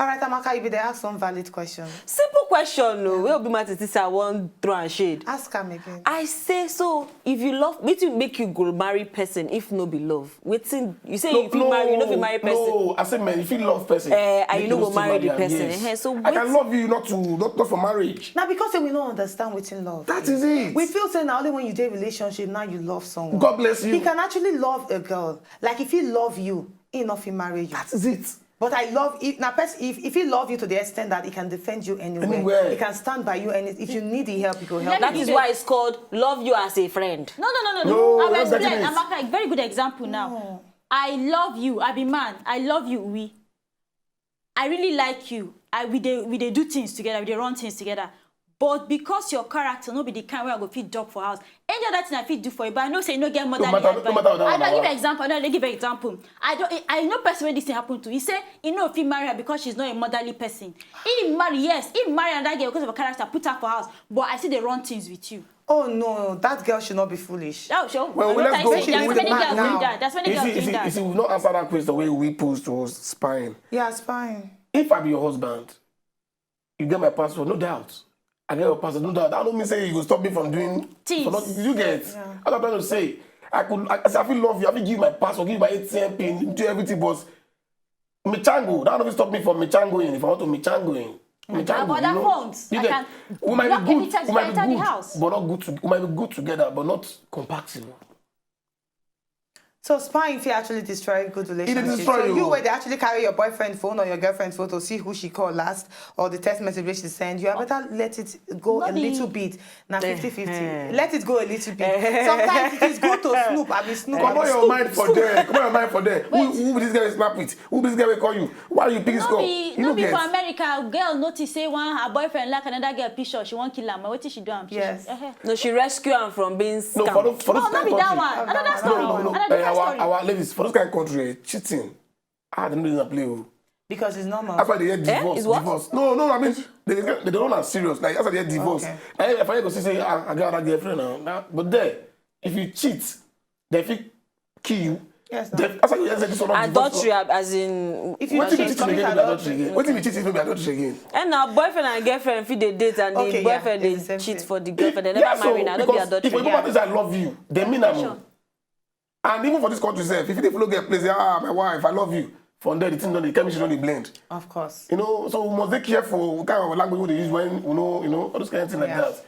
All right, Amaka, you be there. Ask some valid question. Simple question, no. Where be my sister one throw and shade? Ask him again. I say so. If you love, wetin make you go marry person if no be love? Wetin you say if you marry, you know if you marry person. No, I say man, if you love person, and you no go marry the person. Yes. So I can love you not for marriage. Now because we don't understand what's in love. That is it. We feel saying now only when you date relationship now you love someone. God bless you. He can actually love a girl. Like if he love you, enough he marry you. That is it. But I love if now if he love you to the extent that he can defend you anywhere. He can stand by you, and if you need the help, he will help. That is why it's called love you as a friend. No. I will explain. I'm a very good example now. I love you. I be man. I love you. I really like you. We they do things together. We they run things together. But because your character no be the kind where I go feed dog for house. Any other thing I feed do for you, but I know say no get more than I don't give an example. I don't give an example. I know person when this thing happen to. He say he know if he marry her because she's not a motherly person. He marry another girl because of her character, put her for house. But I see they run things with you. Oh no, that girl should not be foolish. Oh sure. Well, let's go. That's many girls doing that. That's many girls doing that. You see, we've not answered that question the way we posed to spine. Yeah, it's fine. If I be your husband, you get my passport, no doubt. I get your passport, no doubt. I don't mean say you will stop me from doing things. You get? Yeah. All I'm trying to say, I feel love you. I will give you my passport, give you my ATM pin, do everything, but Michango, that don't stop me from Michangoing. If I want to Michangoing. But that phones. We might be good, but not good. We might be good together, but not compatible. So spying if you actually destroy good relationship. So you where they actually carry your boyfriend's phone or your girlfriend's phone to see who she called last or the text message which she sent. You better let it go a little bit. Now 50-50. Let it go a little bit. Sometimes it is good to snoop. I mean snoop. Come on your mind for there. Come on your mind for there. Who this guy will snap with? Who this guy will call you? Why are you picking score? No be for America. A girl notice say her boyfriend like another girl picture. She won't kill him. What did she do? Yes. No, she rescue him from being scammed. No, for those not be that one. Another story. Our ladies, for those kind of country, cheating, they don't know play. Because it's normal. That's why they get divorce. Divorce. No, I mean, they don't are serious. Like, that's why they get divorce. Okay. And if I go say, I got a girlfriend now. But there, if you cheat, they will kill you. Yes, that's why you say this one. Adultery, as in... If you cheat, it's adultery again. What if you cheat, it's maybe adultery again? And now boyfriend and girlfriend, if they date and the boyfriend they cheat for the girlfriend, they never marry now, don't be adultery. If you go say I love you, they mean I'm. And even for this country itself, if you follow get place, my wife, I love you. From there, the thing, the chemistry don't blend. Of course. You know, so we must be careful what kind of language they use when, you know, all those kind of things like that.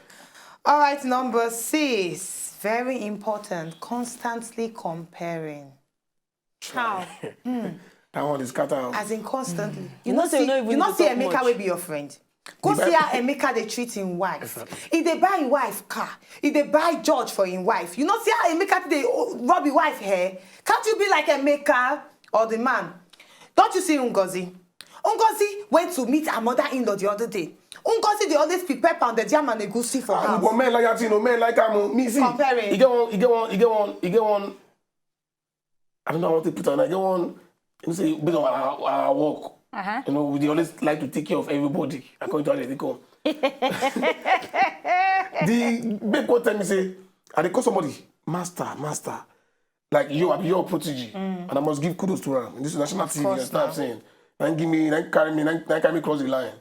All right, number 6. Very important. Constantly comparing. How? That one is cut out. As in constantly. You not see Emeka will be your friend. Go see how Emeka they treat his wife. Exactly. If they buy his wife car, if they buy George for his wife, you not see how Emeka they rub his wife hair. Can't you be like Emeka or the man? Don't you see Ngozi? Ngozi went to meet her mother-in-law the other day. Ngozi they always prepare pounded jam and egusi for her. But men like that, men like me see. Comparing. You get one. I don't know what to put on. I get one. You say based on our work. You know, we always like to take care of everybody according to how they come. The babe go tell me say, I call somebody master, like you are your protege, and I must give kudos to her. And this is national TV. That's what I'm saying. And give me, and carry me cross the line.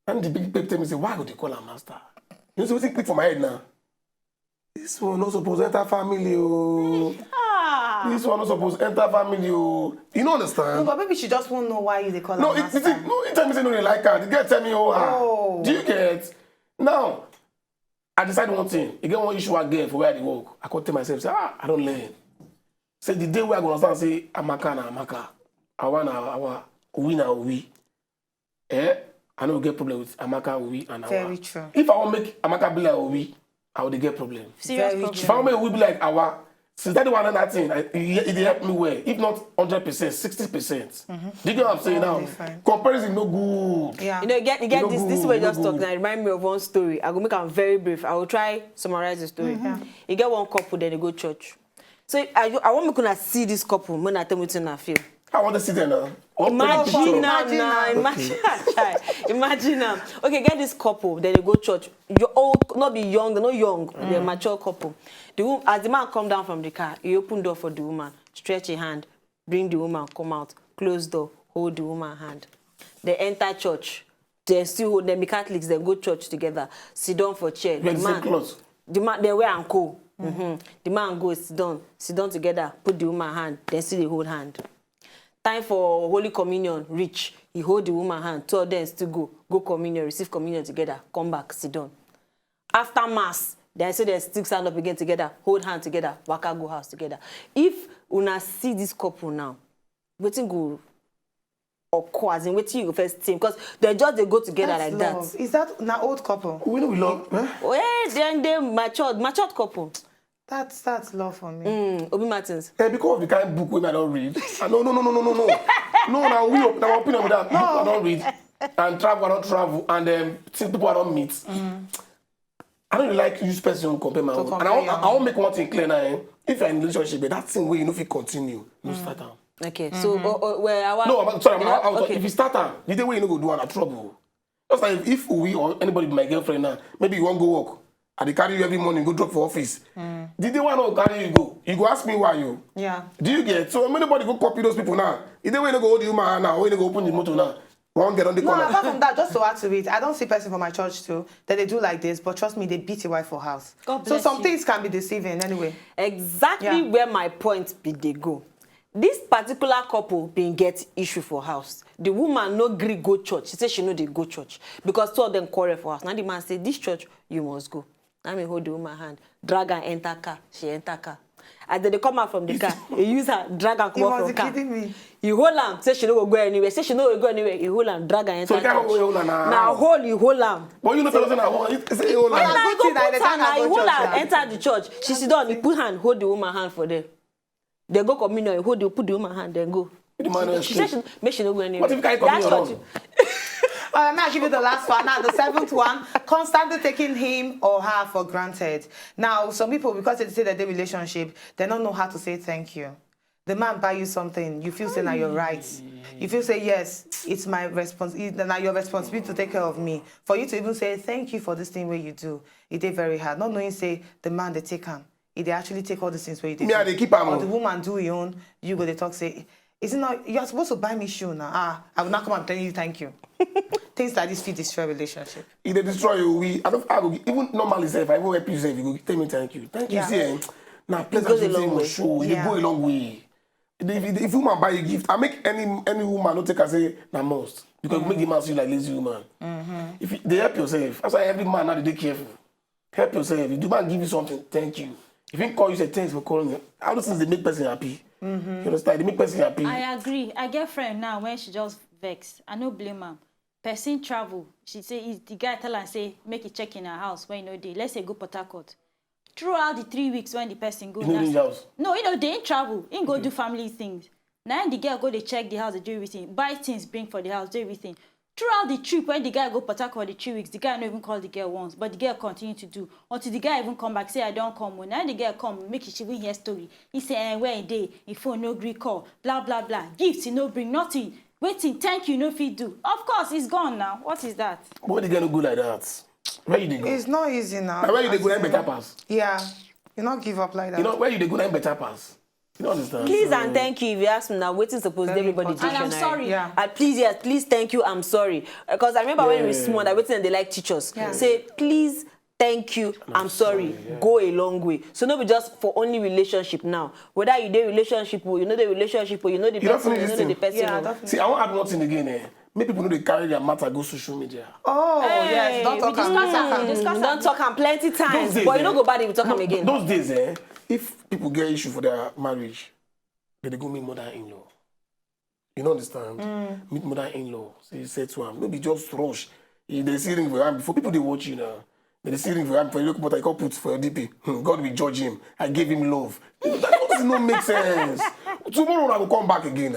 And the big babe tell me say, why would they call her master? You know, so what's click for my head now? This one not supposed to enter family. Oh. This one not supposed to enter family. Oh. You don't understand? No, but maybe she just won't know why they call her master. No, it tell me say no, they like her. The girl tell me, oh. Do you get? Now, I decide one thing. You get one issue again for where I work. I can tell myself, say, I don't learn. Say the day where I go start say, Amaka na Amaka. I want we. I don't get problem with Amaka, we, and Awa. Very true. If I want to make Amaka be like we, I would get problem. Serious problem. If I want to make we be like Awa, since that one and that thing, it help me well. If not 100%, 60%. Do you get what I'm saying now? Comparison no good. Yeah. You know, you get this way just talking. It remind me of one story. I go make it very brief. I will try summarize the story. You get one couple, then they go church. So I want me to see this couple when I tell me what I feel. I want to see them now. Imagine now. Okay, get this couple, then they go church. You're old, not be young, they're not young, they're a mature couple. As the man come down from the car, he open door for the woman, stretch a hand, bring the woman, come out, close door, hold the woman hand. they enter church. They still hold them, be Catholics, they go church together, sit down for chair. You same clothes. The man, they wear and co. The man goes, sit down together, put the woman hand, then still they hold hand. Time for Holy Communion, reach. He hold the woman hand, two of them still go communion, receive communion together, come back, sit down. After mass, they say they still stand up again together, hold hand together, waka go house together. If una see this couple now, waiting go occur as in waiting you first team, because they go together. That's like love. That. Is that an old couple? We know we love. Well, then they matured couple. That's love for me. Obi Martins. Because of the kind of book women I don't read. No. No, now my opinion with that. Book I don't read. And travel, I don't travel. And see people I don't meet. I don't really like use person compare my own. And I won't make one thing clear now. If you're in a relationship, but that thing where you know if you continue, you start down. Okay, so where I No, I'm sorry. Okay. If you start down, the day where you know go do one trouble. Just like if we or anybody be my girlfriend now, maybe you won't go work. And they carry you every morning, go drop for office. Did they want to carry you go? You go ask me why you. Yeah. Do you get? So when anybody go copy those people now, if they want to go hold you man now, when they go open the motor now, won't get on the corner. No, apart from that, just to add to it, I don't see person from my church too that they do like this, but trust me, they beat your wife for house. God bless so some you. things can be deceiving anyway. Exactly where my point be they go. This particular couple been get issue for house. The woman no gree go church. She say she know they go church because two of them quarrel for house. Now the man say this church you must go. I mean hold the woman hand, drag her enter car. She enter car. As they come out from the car, he use her drag her come out from car. Me. He hold am say she no go anywhere. Say she no go anywhere. He hold am drag her enter. So you can't hold her now. Now hold you hold am. But you know person now. Say hold her. Now he go good thing, put now, her. Now he they hold can't her go church, enter the church. She sit down. He put hand hold the woman hand for them. They go communion. He hold you put the woman hand. Then go. The man She said make she no go anywhere. What if you can't come That Now I'll give you the last one. Now the seventh one, constantly taking him or her for granted. Now some people, because they say that their relationship, they don't know how to say thank you. The man buy you something, you feel say now you're right. You feel say yes, it's my responsibility. Now your responsibility to take care of me. For you to even say thank you for this thing where you do, it is very hard. Not knowing say the man they take him, they actually take all the things where you do. Me and they keep am. Or the woman do your own, you go they talk say. Isn't not you're supposed to buy me shoe now? I will not come and tell you thank you. Things like this fit destroy relationship. If they destroy you, I go even normally say if I go help you say you go tell me thank you. Thank you, see. Now pleasant to see you show. You go a long way. If woman buy you gift, I make any woman not take and say na must because make the man see you like lazy woman. If they help yourself, that's why every man now they careful. Help yourself. If the man give you something, thank you. If he call you, say thanks for calling me. All those things they make person happy. You understand? They make person happy. I agree. I get friend now when she just vex. I no blame her. Person travel. She say the guy tell her say make it check in her house when you know they. Let's say go Port Harcourt. Throughout the 3 weeks when the person go. In the house. No, they ain't travel. Ain't go do family things. Now the girl go they check the house, they do everything. Buy things, bring for the house, do everything. Throughout the trip, when the guy go Port Harcourt the 3 weeks, the guy not even call the girl once, but the girl continue to do until the guy even come back say I don't come. When now the girl come, make she even hear story. He say where he dey, if phone no gree call, blah blah blah. Gifts he no bring nothing. Waiting, thank you, no fit do. Of course, it's gone now. What is that? But the girl no go like that. Where you dey go? It's not easy now. Now where you dey go? Better pass. Yeah, you not give up like that. You know where you dey go? Better pass. You don't understand? Please and thank you. If you ask me now, waiting suppose everybody important. And I'm dictionary. sorry. Yeah. Please, yes, please, thank you, I'm sorry. Because I remember when we were small, I waiting and they like teachers. Yeah. Say, please, thank you, I'm sorry. Go a long way. So not be just for only relationship now. Whether you do relationship or you know the relationship or you know the person, you know the person. Yeah, or- definitely. See, I want to add one thing again. Make people know they carry their matter go social media. Oh, yes, don't we talk discuss Don't talk am plenty times, days, but you don't go bad if you talk am No, again. Those days, if people get issue for their marriage, they go meet mother-in-law. You don't understand? Meet mother-in-law. So you say to him, no be just rush. If they see ring for him, before people they watch you now, they see ring for him, for you look what I can put for your DP. God will judge him. I gave him love. That does not make sense. Tomorrow I will come back again.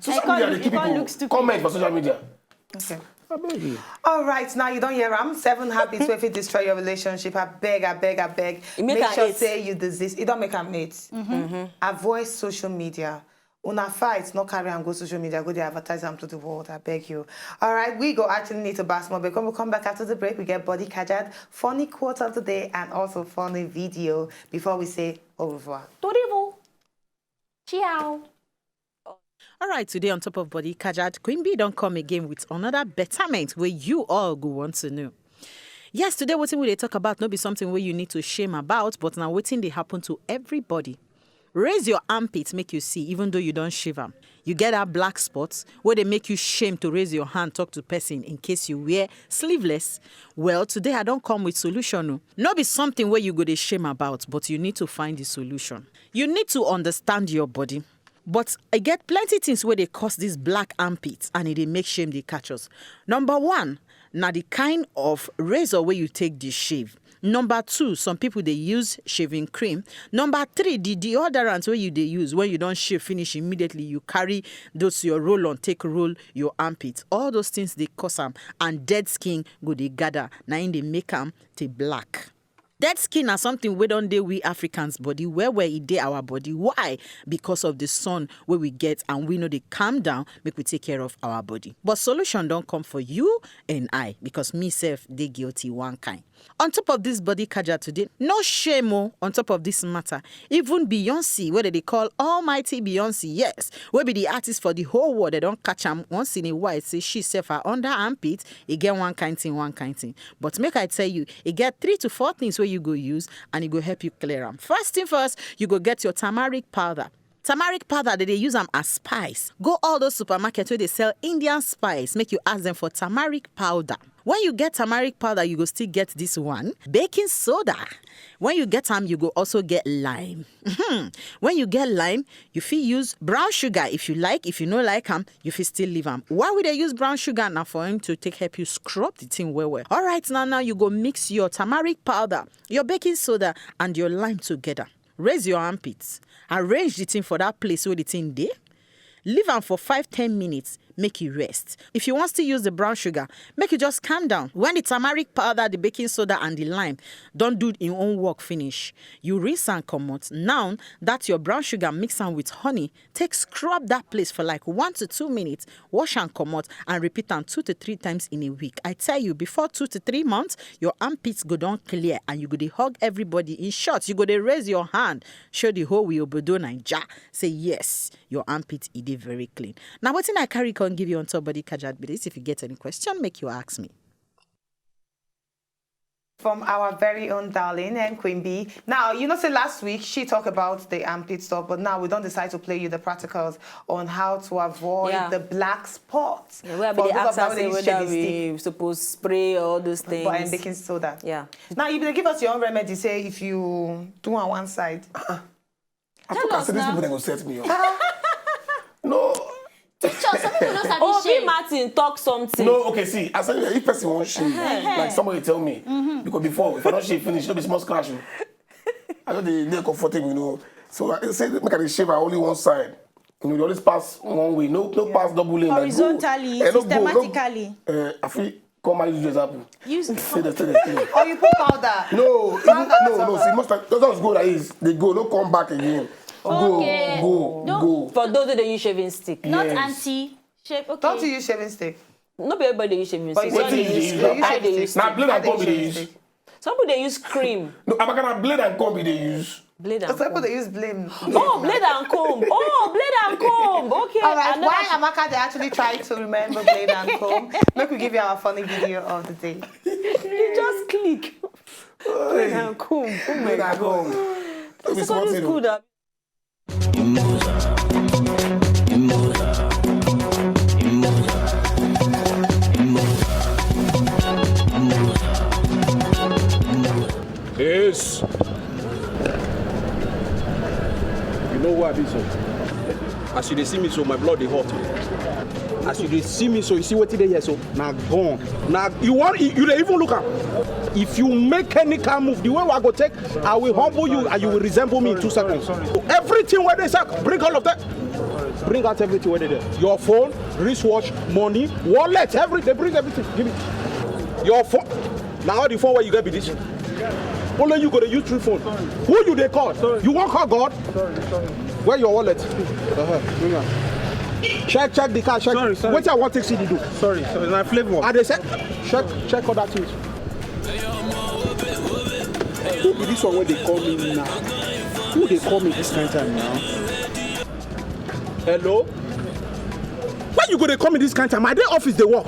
Social media, they keep people comment for social media. Okay. I beg you. All right, now you don't hear 7 habits where if it destroy your relationship. I beg. You make her sure hate. say you desist. It don't make her mate. Avoid social media. Una fight, not carry and go social media, go there advertise them to the world. I beg you. All right, we go actually need to bask more, but when we come back after the break, we get Body Kajad, funny quote of the day, and also funny video before we say au revoir. Torivo. Ciao. All right, today on Top of Body, Kajad, Queen Bee don't come again with another betterment where you all go want to know. Yes, today what we talk about not be something where you need to shame about, but now waiting they happen to everybody. Raise your armpit, make you see, even though you don't shave them. You get that black spots where they make you shame to raise your hand, talk to person in case you wear sleeveless. Well, today I don't come with solution. No. Not be something where you go to shame about, but you need to find the solution. You need to understand your body. But I get plenty things where they cause these black armpits and they make shame they catch us. Number one, now the kind of razor where you take the shave. Number two, some people they use shaving cream. Number three, the deodorant where they use when you don't shave finish immediately, you carry those your roll on, take roll your armpits. All those things they cause them, and dead skin go they gather. Now in they make them to black. Dead skin are something we don't do we Africans body where it dey our body. Why? Because of the sun where we get and we know they calm down, make we take care of our body. But solution don't come for you and I because me self they guilty one kind. On top of this body Kaja today, no shame on top of this matter. Even Beyonce, whether they call Almighty Beyonce, yes, where be the artist for the whole world, they don't catch them once in a while. Say she self her under armpit, it get one kind thing. But make I tell you, it get 3 to 4 things where you go use and it go help you clear them. First thing first, you go get your turmeric powder. Turmeric powder, they use them as spice. Go all those supermarkets where they sell Indian spice, make you ask them for turmeric powder. When you get turmeric powder, you go still get this one, baking soda. When you get them, you go also get lime. When you get lime, you fit use brown sugar if you like. If you no like them, you fit still leave them. Why would they use brown sugar? Now for him to help you scrub the thing well. All right, now you go mix your turmeric powder, your baking soda, and your lime together. Raise your armpits. Arrange the thing for that place where the thing there. Leave them for 5-10 minutes. Make you rest. If you want to use the brown sugar, make you just calm down. When the turmeric powder, the baking soda, and the lime don't do your own work finish, you rinse and come out. Now that your brown sugar mix them with honey, take scrub that place for like 1 to 2 minutes, wash and come out, and repeat them 2 to 3 times in a week. I tell you, before 2 to 3 months, your armpits go down clear and you go to hug everybody. In short, you go to raise your hand, show the whole way obodo Naija. Say yes, your armpit is very clean. Now what I carry can give you on top body Kajad Bidis. If you get any question, make you ask me. From our very own darling and Queen Bee. Now, you know, say last week she talked about the armpit stuff, but now we don't decide to play you the practicals on how to avoid the black spots. Yeah, where they ask us whether we supposed spray all those things. And baking soda. Yeah. Now, if they give us your own remedy, say if you do on one side. I thought I said these people they go set me up. No. Some people don't sabi Oh, shame. B. Martin talk something. No, okay, see, I said if person won't shave, like somebody tell me, because before, if I don't shave finish, it'll be small scratch. I know they're comfortable, you know. So I say, make I shave only one side. You know, you always pass one way, no pass double lane. Horizontally, systematically. I feel, come and use example. Use Say the Or you put powder. No, see, most like, those go like this, they go, don't come back again. Okay. Go. For those who they use shaving stick. not Yes. anti-shape. Okay. Don't you use shaving stick? Not everybody use shaving But stick. you Some say they you use use cream. that. I they use Now stick. blade How and they comb they use use. stick? Some people they use cream. No, I'm gonna blade and comb they use. Blade and Some people comb. they use blame. Oh, blade and comb. Oh, blade and comb. Okay. All right, Another- why Amaka they actually try to remember blade and comb? Make we give you our funny video of the day. You just click. Blade and comb. Oh my Blade and comb. Don't be smart, Secondary you know. school that. Yes. You know what I be so? As you dey see me so, my blood dey hot. As you dey see me so, you see wetin dey here so? Na gone. Na you dey even look am. If you make any kind move, the way I go take, I will humble you and you will resemble me in 2 seconds. So everything where they say, bring all of that. Bring out everything where they there. Your phone, wristwatch, money, wallet, everything. Bring everything. Give me. Your phone. Now all the phone where you get be this. Only you go to use 3 phone. Who you they call? Sorry. You won't call God? Sorry. Where your wallet? Bring on. Check the car. Check. Sorry. What I want to see you do? Sorry. My flavor. And they said, check all that things. Who be this one when they call me now? Who they call me this kind of time now? Hello? Why you go to come in this kind of time? My day office they work.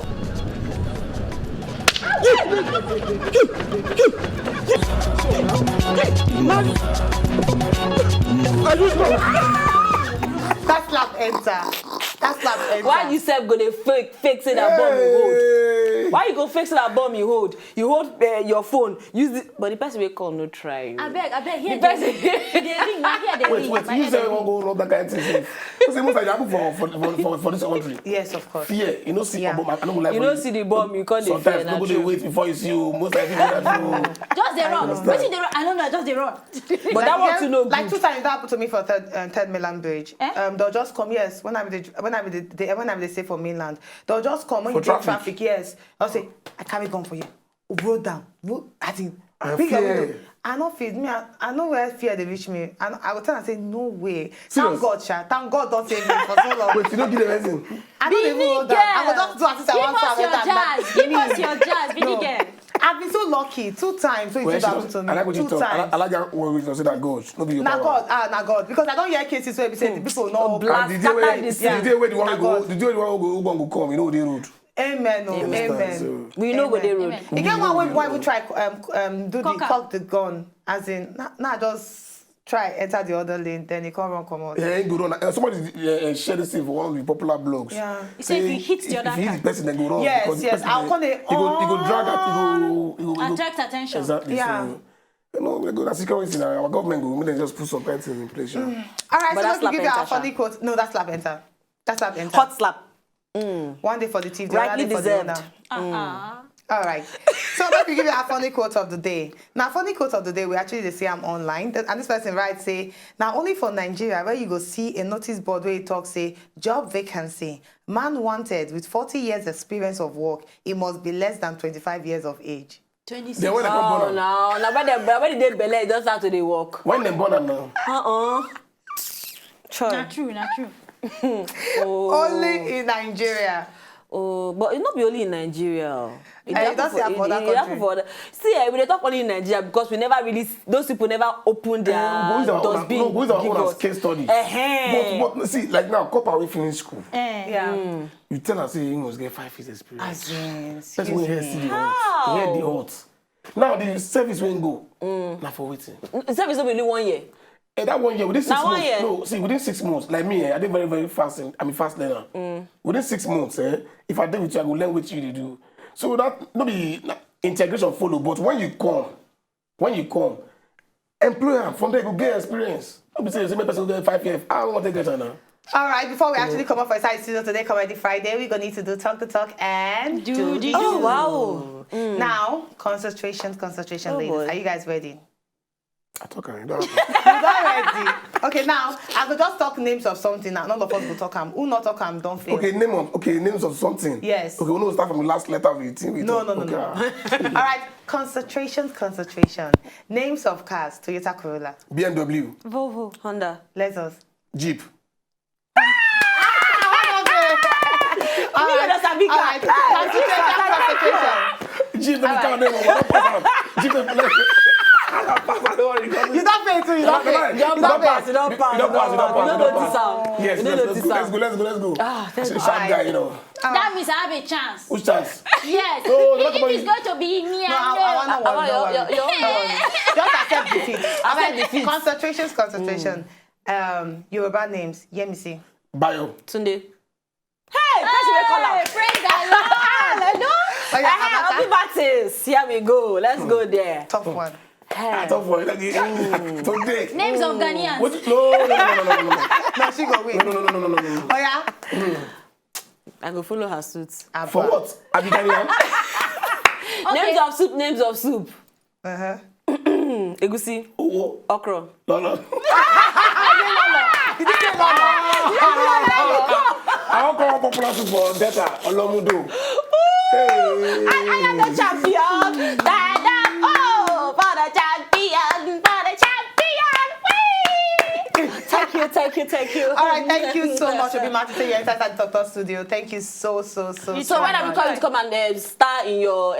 That slap enter. That slap enter. Why you self go to fake say that bomb you hold? Why you go fix that bomb you hold? You hold your phone. Use it, but the person will call no try you. I beg. Here The person. they ring. Now here they ring. Wait, you say you won't go rob that kind of thing. Because most like happen for this country. Yes, of course. Fear, you know, see Yeah. a bomb. I don't like You don't see the bomb, you can't sometimes defend. nobody wait before you see you. Most like people that do. Just they run. Wetin they run? I don't know. Just they run. But that one too no Like good. 2 times that happened to me for third mainland bridge. They'll just come, yes, when I'm they say for mainland, they'll just come when For you get traffic. traffic, yes. I'll say, I carry gun for you. Roll down. I think And big fear. window. I know fear me. I know where fear they reach me. And I will tell and say, no way. Serious? Thank God, Sha. Thank God don't save me for so long. Wait, you don't give them anything. I don't even roll down. I will just do as if I Give want us to your jazz. Give us your jazz, No. Bini girl. I've been so lucky 2 times. So Well, it happened to me. I like what you 2 talk. times. I like that one we say that God. No be your Na power. God, na God. Because I don't hear cases where we say the people know. Blast. And the day where Scatter this the day where the one Na go, God. the day where the one go come, you know they road. Amen. Oh, amen. So, We know go they road. Amen. You get one why we try do the Cocker. cock the gun, as in nah just try enter the other lane, then you come out. yeah, ain't go run. Somebody shared this thing for one of the popular blogs. Yeah. He said if you hit the other if you hit car. the person, then go run. Yes, because the yes. person, I'll call it. He go drag out. He go Attract attention. exactly. Yeah. So, you know, we go that security now. Our government go. We then just put some things in place. Yeah. All right, But so that's let me give you slap our enter, funny quote. No, that's slap enter. That's slap enter. Hot slap. One day for the thief, the other Rightly day for the deserved. owner. All right. So let me give you our funny quote of the day. Now, funny quote of the day, we actually say I'm online. And this person writes, say, now only for Nigeria, where you go see a notice board where it talks, say, job vacancy, man wanted with 40 years experience of work, it must be less than 25 years of age. 26. Then when they come Oh born, no. Now when they belly, it just have to they walk. when they born now, Sure. Not true. Only in Nigeria. Oh, but it not be only in Nigeria. It It does happen for other it happen country. for other. See, we dey talk only in Nigeria because we never really those people never open their who is our own? dustbin. No, who is our give own us. as case study? But See, like now, copper we finish school. Yeah. You tell us, say you must get 5 years experience. As in, That's excuse when you me. see the hot. You hear the hot. Now the service won't go. Now for waiting. Service only 1 year. And that 1 year, within 6 Now 1 months. year? No, see, within 6 months, like me, I did very, very fast. I'm a fast learner. Within 6 months, if I did with you, I will learn what you do. So that no be integration follow. But when you come, employer from there you go get experience. Don't be saying the same person go get 5 years. I don't want to get her now. All right, before we actually come up for a side studio today, Comedy Friday, we're going to need to do talk the talk and Do the Oh do. wow. Now, concentration, Oh, ladies. boy. Are you guys ready? I talk her. You don't have You not ready? Okay, now, I could just talk names of something and none of us will talk them. Who not talk them, don't fail. Okay, names of something. Yes. Okay, we know start from the last letter of the team. No. Okay. All right, concentration. Names of cars, Toyota Corolla. BMW, Volvo. Honda. Lexus. Jeep. All Me just a big all car. right, concentration. Jeep, let me count them. What pass out? Jeep, let me You don't pay too, you don't pay. You don't pass. You don't pass. You don't pass. You don't notice am. Yes, You don't notice am. let's go. Ah, thank Say God. sharp guy, you know. That means I have a chance. Which chance? Yes. Oh, If nobody- it's going to be me, No, I I want About no worry. your Just accept defeat. Accept defeat. Concentration. Yoruba names. Yemisi. Bio. Tunde. Hey, person wey call am. Praise the Lord. Oh, yeah, Amaka. Happy birthdays. Here we go. Let's go there. Tough one. I thought for it. Today. Names of Ghanaians. What? No. No, she go win. No. Oh, yeah? I go follow her suit. For what? Abidjan? Okay. Names of soup. Uh-huh. Egusi. Oh, Okra. no. I won't call popular soup for data. Olomudo. Hey. I am the champion. For the champion. Thank you. All right, thank you so much. Obi Martin, say you're inside the Dr. Studio. Thank you so So when are we coming to come and star in your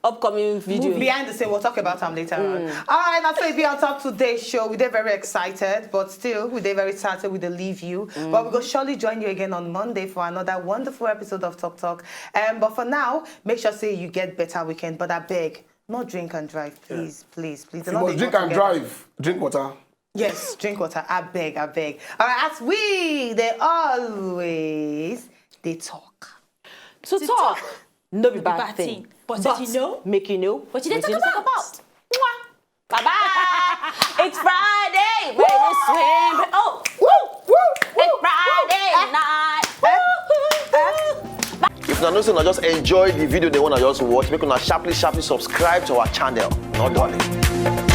upcoming video. Behind the scene, we'll talk about them later on. All right, that's why we on top today's show. We're very excited, but still, we're very excited with the leave you. But we will surely join you again on Monday for another wonderful episode of Talk Talk. But for now, make sure say you get better weekend. But I beg, not drink and drive, please, please, please. You must drink and drive. Drink water. Yes, drink water. I beg, I beg. All right, as they talk. To talk. No be bad thing. But you know, make you know. what you talk about. Bye bye. It's Friday. Ready to swim. Oh, it's Friday night. If una know say una just enjoy the video they wanna just watch, make una sharply subscribe to our channel. Not darling.